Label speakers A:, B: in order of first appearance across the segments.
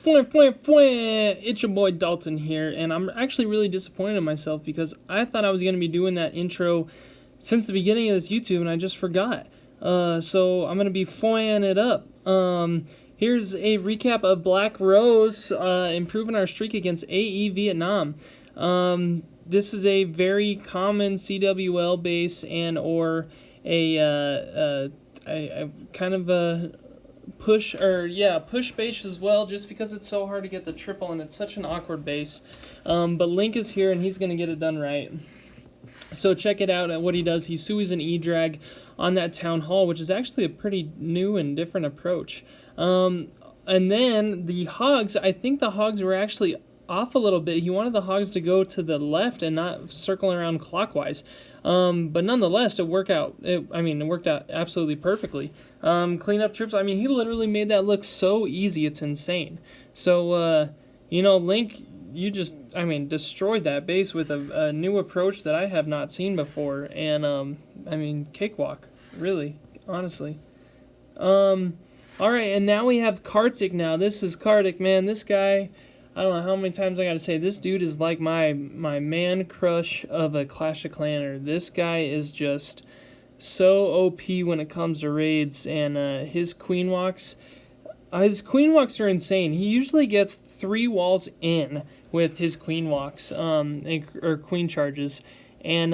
A: It's your boy Dalton here, and I'm actually really disappointed in myself because I thought I was going to be doing that intro since the beginning of this YouTube, and I just forgot. So I'm going to be foying it up. Here's a recap of Black Rose improving our streak against AE Vietnam. This is a very common CWL base and or a kind of a push base as well, just because it's so hard to get the triple and it's such an awkward base. But Link is here and he's going to get it done right. So check it out at what he does. He suis an E-drag on that Town Hall, which is actually a pretty new and different approach. And then the Hogs, I think the Hogs were actually off a little bit. He wanted the Hogs to go to the left and not circle around clockwise. But nonetheless, it worked out. It worked out absolutely perfectly. Clean up troops. He literally made that look so easy. It's insane. So, Link, you just, destroyed that base with a new approach that I have not seen before. And, cakewalk. Really, honestly. Alright, and now we have Kartik now. This is Kartik, man. This guy, I don't know how many times I gotta say, this dude is like my man crush of a Clash of Clanner. This guy is just so OP when it comes to raids, and his queen walks are insane. He usually gets 3 walls in with his queen walks, or queen charges. And,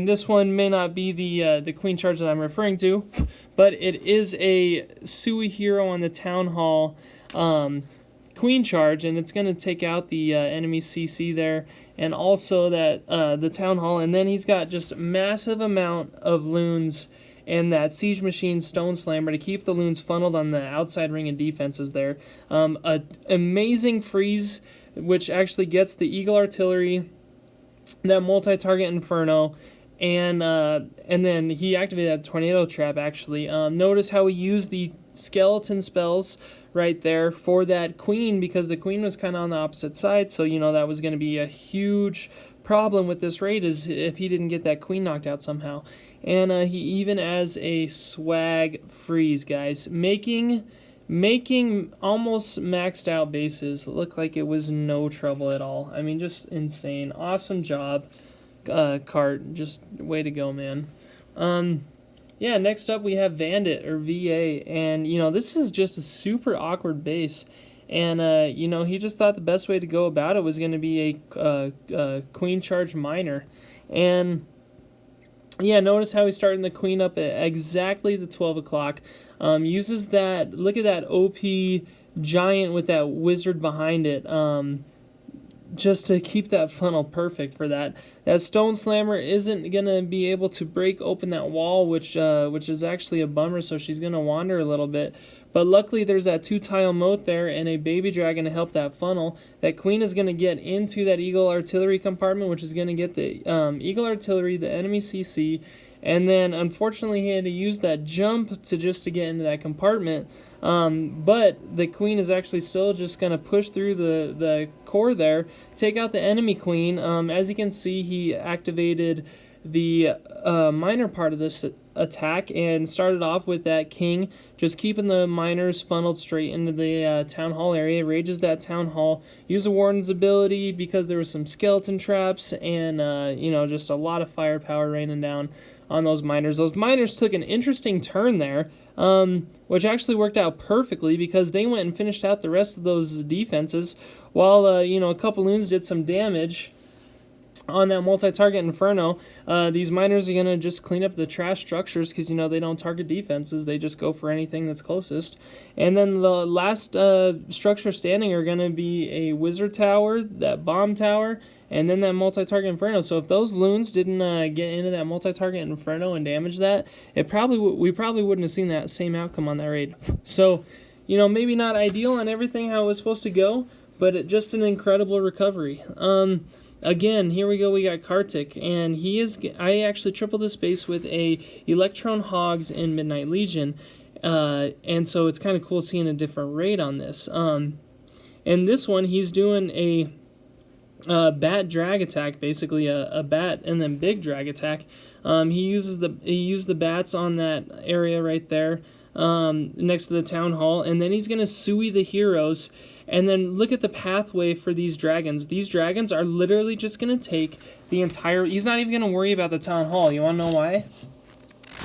A: this one may not be the queen charge that I'm referring to, but it is a Sui hero on the Town Hall queen charge, and it's going to take out the enemy CC there, and also that the Town Hall, and then he's got just a massive amount of loons and that Siege Machine Stone Slammer to keep the loons funneled on the outside ring and defenses there. A amazing freeze, which actually gets the Eagle Artillery, that multi-target Inferno, and then he activated that Tornado Trap, actually. Notice how he used the skeleton spells right there for that queen, because the queen was kind of on the opposite side, so that was going to be a huge problem with this raid, is if he didn't get that queen knocked out somehow. And he even has a swag freeze, guys, making almost maxed out bases look like it was no trouble at all. Just insane. Awesome job, Kart. Just way to go, man. Next up we have Bandit, or VA, and this is just a super awkward base, and he just thought the best way to go about it was going to be a queen charge miner. And notice how he's starting the queen up at exactly the 12 o'clock. Uses that, look at that OP giant with that wizard behind it, just to keep that funnel perfect for that. That Stone Slammer isn't going to be able to break open that wall, which is actually a bummer, so she's going to wander a little bit. But luckily there's that 2-tile moat there and a baby dragon to help that funnel. That queen is going to get into that Eagle Artillery compartment, which is going to get the Eagle Artillery, the enemy CC, and then unfortunately he had to use that jump to get into that compartment. But the queen is actually still just going to push through the core there, take out the enemy queen. As you can see, he activated the minor part of this attack and started off with that king, just keeping the miners funneled straight into the Town Hall area. Rages that Town Hall, use the Warden's ability because there was some skeleton traps and just a lot of firepower raining down on those miners. Those miners took an interesting turn there, which actually worked out perfectly because they went and finished out the rest of those defenses, while a couple loons did some damage on that multi-target Inferno. These miners are going to just clean up the trash structures because, they don't target defenses. They just go for anything that's closest. And then the last structure standing are going to be a Wizard Tower, that Bomb Tower, and then that multi-target Inferno. So if those loons didn't get into that multi-target Inferno and damage that, we probably wouldn't have seen that same outcome on that raid. So, maybe not ideal on everything how it was supposed to go, but just an incredible recovery. Again, here we go, we got Kartik, and I actually tripled this base with a Electron Hogs in Midnight Legion, and so it's kind of cool seeing a different raid on this. And this one, he's doing a bat drag attack, basically a bat and then big drag attack. He used the bats on that area right there. next to the town hall, and then he's going to Sui the heroes. And then look at the pathway for these dragons. These dragons are literally just going to take the entire... He's not even going to worry about the town hall. You want to know why?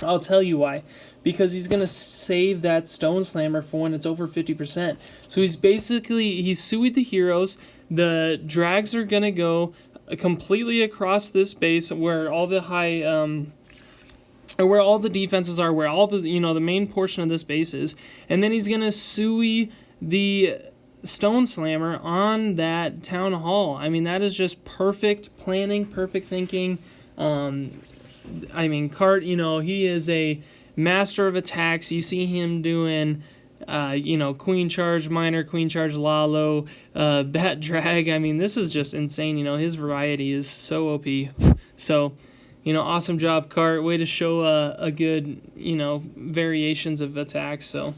A: I'll tell you why. Because he's going to save that Stone Slammer for when it's over 50%. So he's suied the heroes. The drags are going to go completely across this base where all the high... or where all the defenses are, where all the, the main portion of this base is. And then he's going to Sui the Stone Slammer on that town hall. I mean, that is just perfect planning, perfect thinking. I mean, Kart, he is a master of attacks. You see him doing, Queen Charge Minor, Queen Charge Lalo, Bat Drag. I mean, this is just insane. His variety is so OP. So, awesome job, Kart. Way to show a good, variations of attacks. So,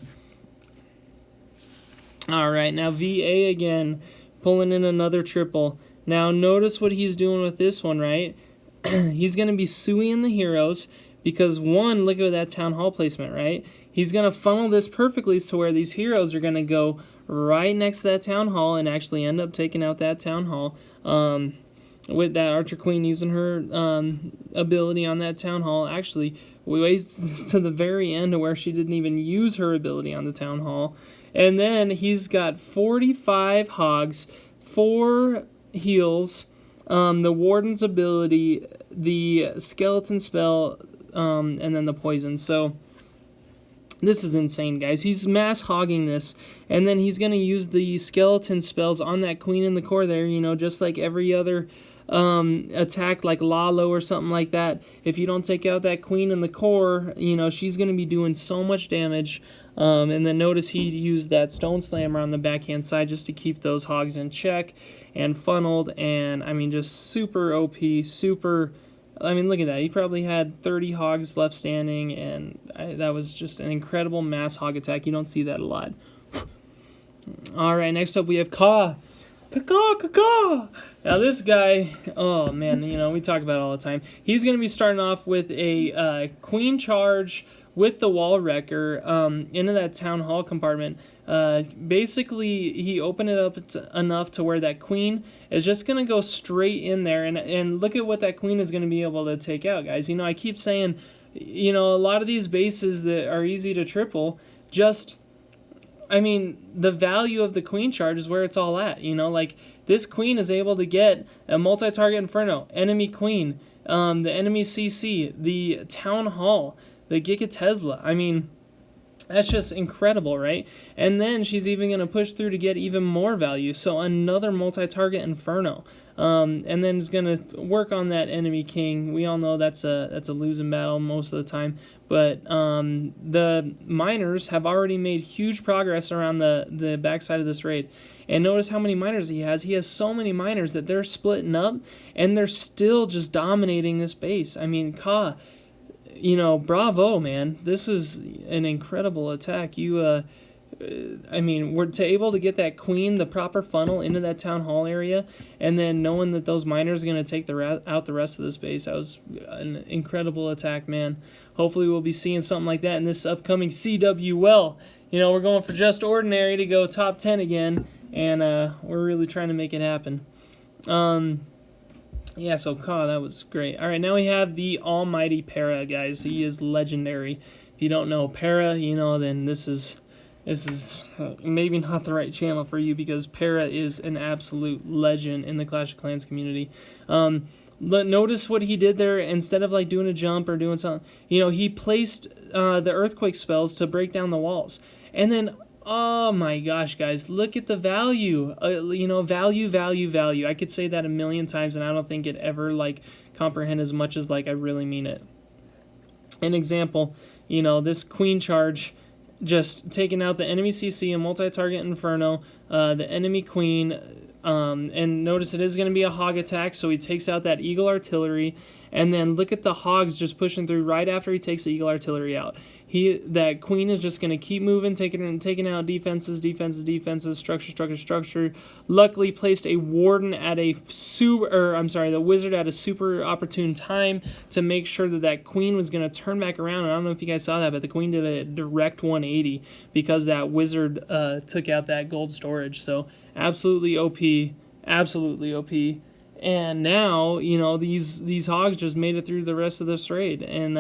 A: all right, now VA again, pulling in another triple. Now, notice what he's doing with this one, right? He's going to be suing the heroes because, one, look at that town hall placement, right? He's going to funnel this perfectly to where these heroes are going to go right next to that town hall and actually end up taking out that town hall. With that Archer Queen using her ability on that town hall. Actually, we wait to the very end to where she didn't even use her ability on the town hall. And then he's got 45 hogs, 4 heals, the Warden's ability, the skeleton spell, and then the poison. So this is insane, guys. He's mass hogging this, and then he's going to use the skeleton spells on that queen in the core there, just like every other attack like Lalo or something like that. If you don't take out that queen in the core, she's going to be doing so much damage. And then notice he used that Stone Slammer on the backhand side just to keep those hogs in check and funneled. And I mean, just super OP, super. I mean, look at that. He probably had 30 hogs left standing, and that was just an incredible mass hog attack. You don't see that a lot. All right, next up we have Ka. Ka. Now this guy, oh man, we talk about it all the time. He's going to be starting off with a Queen Charge with the Wall Wrecker into that Town Hall compartment. Basically, he opened it up enough to where that Queen is just going to go straight in there. And look at what that Queen is going to be able to take out, guys. I keep saying, a lot of these bases that are easy to triple, the value of the Queen Charge is where it's all at. Like this Queen is able to get a multi-target Inferno, enemy Queen, the enemy CC, the Town Hall, the Giga Tesla. I mean, that's just incredible, right? And then she's even going to push through to get even more value. So another multi-target Inferno. And then is going to work on that enemy king. We all know that's a losing battle most of the time. But the miners have already made huge progress around the backside of this raid. And notice how many miners he has. He has so many miners that they're splitting up, and they're still just dominating this base. I mean, Ka, bravo, man. This is an incredible attack. We're able to get that queen, the proper funnel into that town hall area, and then knowing that those miners are going to take out the rest of the space. That was an incredible attack, man. Hopefully we'll be seeing something like that in this upcoming CWL. We're going for Just Ordinary to go top 10 again, and we're really trying to make it happen. Yeah, so Ka, that was great. All right, now we have the almighty Para, guys. He is legendary. If you don't know Para, then this is maybe not the right channel for you, because Para is an absolute legend in the Clash of Clans community. Notice what he did there. Instead of doing a jump or doing something, he placed the earthquake spells to break down the walls. And then, oh my gosh, guys, look at the value. Value. I could say that a million times, and I don't think it ever comprehend as much as I really mean it. An example, this Queen Charge, just taking out the enemy CC, a multi-target Inferno, the enemy Queen, and notice it is going to be a hog attack, so he takes out that Eagle Artillery, And then look at the hogs just pushing through right after he takes the Eagle Artillery out. That queen is just going to keep moving, taking out defenses, structure. Luckily placed a warden at the wizard at a super opportune time to make sure that queen was going to turn back around. And I don't know if you guys saw that, but the queen did a direct 180 because that wizard took out that gold storage. So absolutely OP, absolutely OP. And now, these hogs just made it through the rest of this raid. And,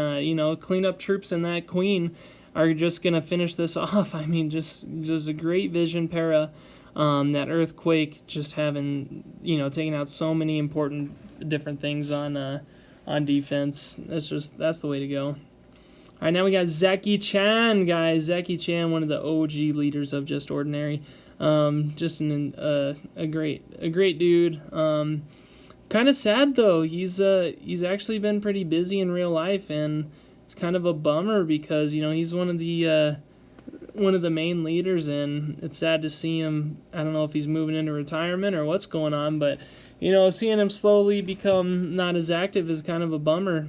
A: cleanup troops and that queen are just going to finish this off. I mean, just a great vision para. That earthquake just having, taking out so many important different things on defense. That's the way to go. All right, now we got Zaki Chan, guys. Zaki Chan, one of the OG leaders of Just Ordinary. Just a great dude. Kind of sad though. He's actually been pretty busy in real life, and it's kind of a bummer because he's one of the main leaders, and it's sad to see him. I don't know if he's moving into retirement or what's going on, but seeing him slowly become not as active is kind of a bummer.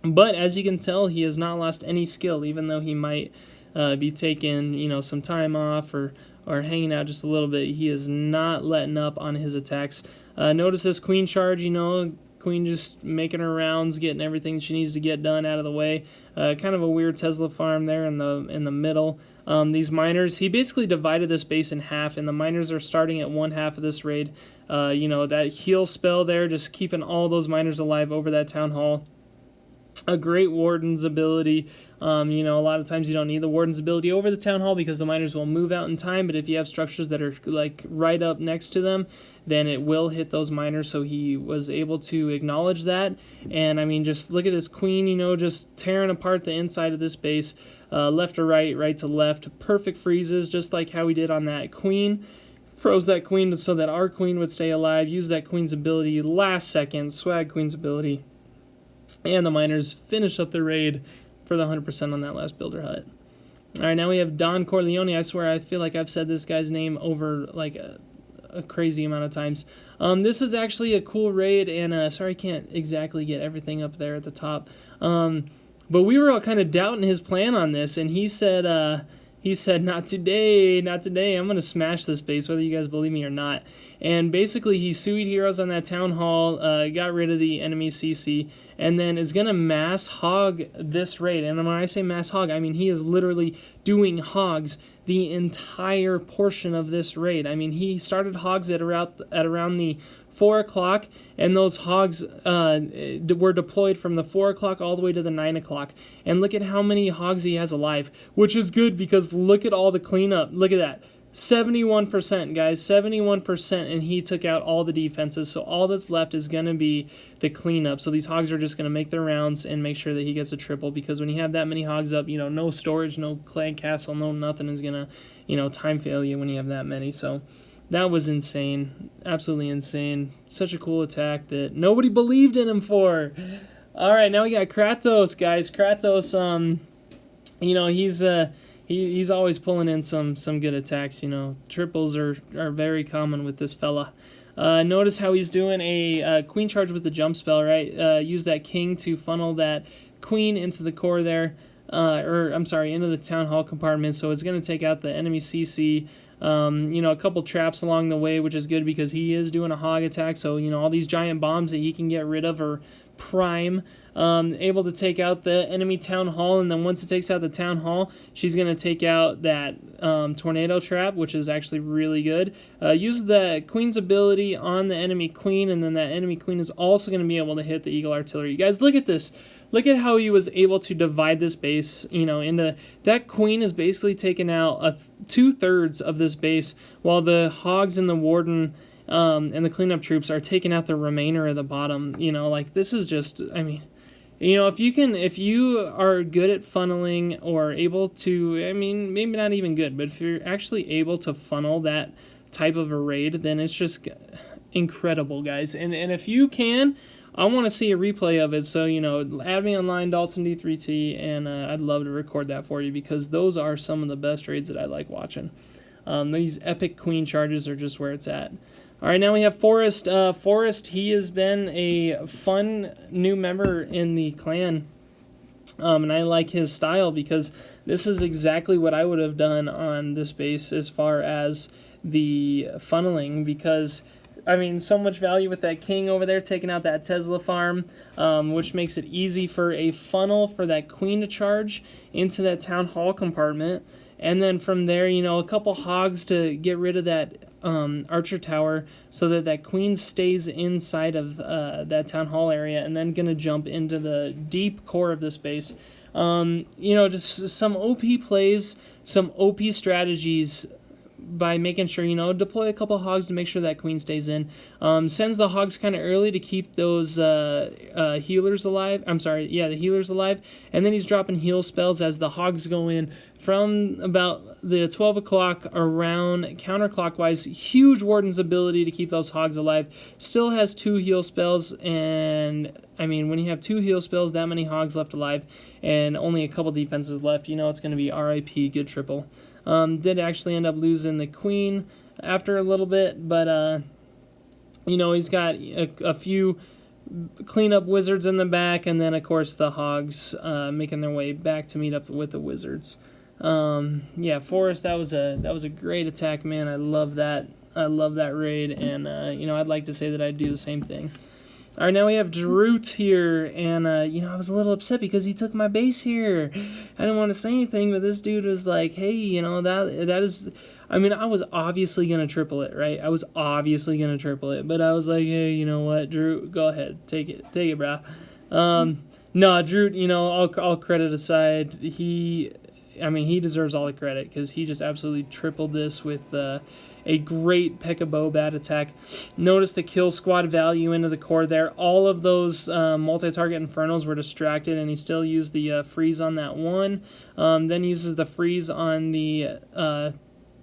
A: But as you can tell, he has not lost any skill, even though he might be taking some time off or hanging out just a little bit. He is not letting up on his attacks. Notice this queen charge, queen just making her rounds, getting everything she needs to get done out of the way. Kind of a weird Tesla farm there in the middle. These miners, he basically divided this base in half, and the miners are starting at one half of this raid. That heal spell there, just keeping all those miners alive over that town hall. A great warden's ability. A lot of times you don't need the warden's ability over the town hall because the miners will move out in time, but if you have structures that are like right up next to them, then it will hit those miners. So he was able to acknowledge that. And I mean, just look at this queen, just tearing apart the inside of this base, left to right, right to left. Perfect freezes, just like how we did on that queen. Froze that queen so that our queen would stay alive. Use that queen's ability last second, swag queen's ability. And the miners finish up the raid for the 100% on that last builder hut. All right, now we have Don Corleone. I swear I feel like I've said this guy's name over like a crazy amount of times. This is actually a cool raid, and sorry I can't exactly get everything up there at the top. But we were all kind of doubting his plan on this, and he said, not today, not today. I'm going to smash this base, whether you guys believe me or not. And basically, he suied heroes on that town hall, got rid of the enemy CC, and then is going to mass hog this raid. And when I say mass hog, I mean he is literally doing hogs the entire portion of this raid. I mean, he started hogs at around the 4 o'clock, and those hogs were deployed from the 4 o'clock all the way to the 9 o'clock. And look at how many hogs he has alive, which is good because look at all the cleanup. Look at that. 71%, guys, 71%, and he took out all the defenses, so all that's left is going to be the cleanup. So these hogs are just going to make their rounds and make sure that he gets a triple, because when you have that many hogs up, no storage, no clan castle, no nothing is going to, time fail you when you have that many. So that was insane, absolutely insane. Such a cool attack that nobody believed in him for. All right, now we got Kratos, guys. Kratos, He's always pulling in some good attacks, Triples are very common with this fella. Notice how he's doing a queen charge with the jump spell, right? Use that king to funnel that queen into the core there, into the town hall compartment. So it's going to take out the enemy CC. A couple traps along the way, which is good because he is doing a hog attack. So, all these giant bombs that he can get rid of are prime. Able to take out the enemy town hall, and then once it takes out the town hall, she's going to take out that tornado trap, which is actually really good. Use the queen's ability on the enemy queen, and then that enemy queen is also going to be able to hit the eagle artillery. You guys, look at this. Look at how he was able to divide this base, into that queen is basically taking out 2/3 of this base, while the hogs and the warden and the cleanup troops are taking out the remainder of the bottom. This is just, if you are good at funneling or able to, maybe not even good, but if you're actually able to funnel that type of a raid, then it's just incredible, guys. And if you can, I want to see a replay of it, so, add me online, DaltonD3T, and I'd love to record that for you, because those are some of the best raids that I like watching. These epic queen charges are just where it's at. All right, now we have Forrest. Forrest, he has been a fun new member in the clan. And I like his style because this is exactly what I would have done on this base as far as the funneling, because I mean, so much value with that king over there taking out that Tesla farm, which makes it easy for a funnel for that queen to charge into that town hall compartment. And then from there, a couple hogs to get rid of that archer tower so that that queen stays inside of that town hall area, and then going to jump into the deep core of this base. Just some OP plays, some OP strategies by making sure, deploy a couple hogs to make sure that queen stays in. Sends the hogs kind of early to keep those healers alive. The healers alive. And then he's dropping heal spells as the hogs go in from about the 12 o'clock around counterclockwise. Huge Warden's ability to keep those hogs alive. Still has 2 heal spells, and I mean, when you have 2 heal spells, that many hogs left alive, and only a couple defenses left, it's going to be RIP, good triple. Did actually end up losing the queen after a little bit, but he's got a few cleanup wizards in the back, and then of course the hogs making their way back to meet up with the wizards. Forrest, that was a great attack, man. I love that raid, and I'd like to say that I'd do the same thing. All right, now we have Druce here, and I was a little upset because he took my base here. I didn't want to say anything, but this dude was like, hey, that is. I mean, I was obviously gonna triple it, right? I was obviously gonna triple it, but I was like, hey, you know what, Drew, go ahead, take it, bro. No, Drew, all credit aside, he deserves all the credit because he just absolutely tripled this with a great P.E.K.K.A. Bobat attack. Notice the kill squad value into the core there. All of those multi-target Infernos were distracted, and he still used the freeze on that one. Then uses the freeze on the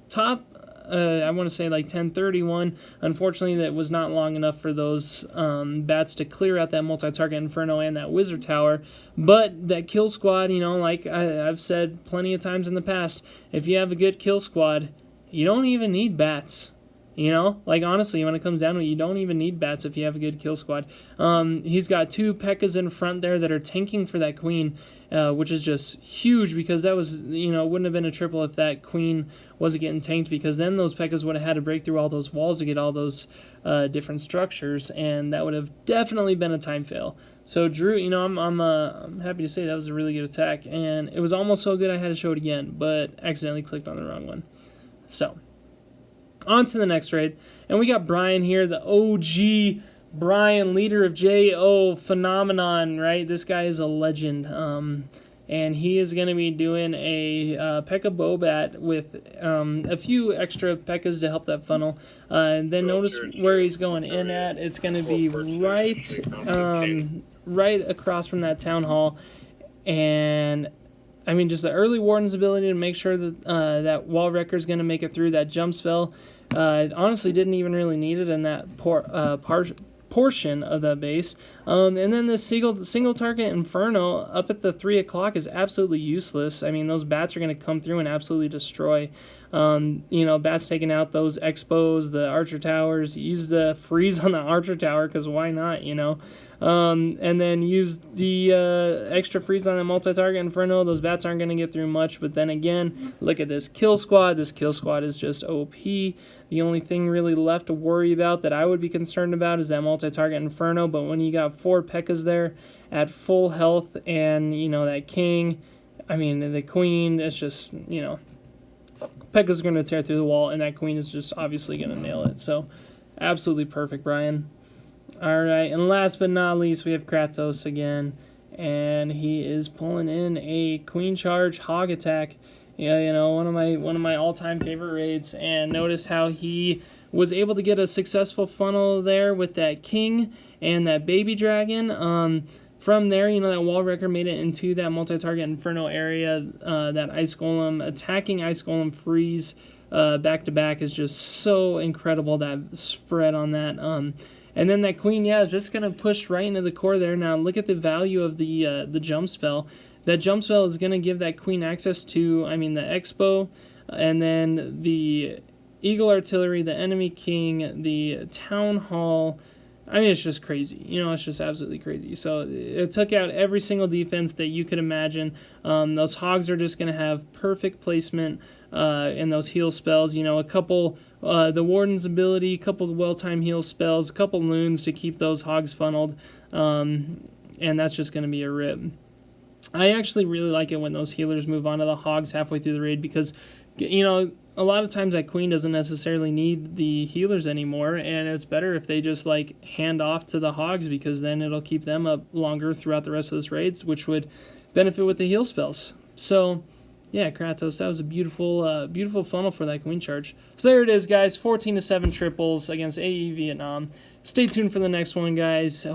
A: top, I want to say like 1031. Unfortunately, that was not long enough for those bats to clear out that multi-target Inferno and that Wizard Tower. But that kill squad, like I've said plenty of times in the past, if you have a good kill squad, you don't even need bats. Like honestly, when it comes down to it, you don't even need bats if you have a good kill squad. He's got 2 P.E.K.K.A.s in front there that are tanking for that queen, which is just huge because that was, wouldn't have been a triple if that queen wasn't getting tanked, because then those P.E.K.K.A.s would have had to break through all those walls to get all those different structures, and that would have definitely been a time fail. So Drew, I'm happy to say that was a really good attack, and it was almost so good I had to show it again, but accidentally clicked on the wrong one. So, on to the next raid, and we got Brian here, the OG Brian, leader of JO Phenomenon, right? This guy is a legend, and he is going to be doing a P.E.K.K.A. Bobat with a few extra P.E.K.K.As to help that funnel. And then notice where he's going in at. It's going to be right across from that town hall, and I mean, just the early Warden's ability to make sure that that Wall Wrecker is going to make it through that jump spell. Honestly, didn't even really need it in that portion of the base. And then the single target Inferno up at the 3 o'clock is absolutely useless. I mean, those bats are going to come through and absolutely destroy. Bats taking out those expos, the archer towers. Use the freeze on the archer tower because why not? And then use the extra freeze on the multi-target Inferno. Those bats aren't going to get through much, but then again, look at this kill squad. This kill squad is just OP. The only thing really left to worry about that I would be concerned about is that multi-target Inferno, but when you got 4 P.E.K.K.A.s there at full health and, that king, the queen, it's just, P.E.K.K.A's going to tear through the wall, and that queen is just obviously going to nail it. So, absolutely perfect, Brian. Alright, and last but not least, we have Kratos again, and he is pulling in a queen charge hog attack. One of my all-time favorite raids, and notice how he was able to get a successful funnel there with that king and that baby dragon. From there, that Wall Wrecker made it into that multi-target Inferno area. That Ice Golem, attacking Ice Golem freeze back-to-back is just so incredible, that spread on that. And then that queen, is just going to push right into the core there. Now, look at the value of the jump spell. That jump spell is going to give that queen access to, the expo, and then the Eagle Artillery, the Enemy King, the Town Hall. I mean, it's just crazy. It's just absolutely crazy. So it took out every single defense that you could imagine. Those hogs are just going to have perfect placement in those heal spells. A couple, the Warden's ability, a couple well-timed heal spells, a couple loons to keep those hogs funneled, and that's just going to be a rip. I actually really like it when those healers move on to the hogs halfway through the raid because, a lot of times that queen doesn't necessarily need the healers anymore, and it's better if they just hand off to the hogs because then it'll keep them up longer throughout the rest of this raids, which would benefit with the heal spells. So yeah, Kratos, that was a beautiful beautiful funnel for that queen charge. So there it is, guys, 14-7 triples against AE Vietnam. Stay tuned for the next one, guys.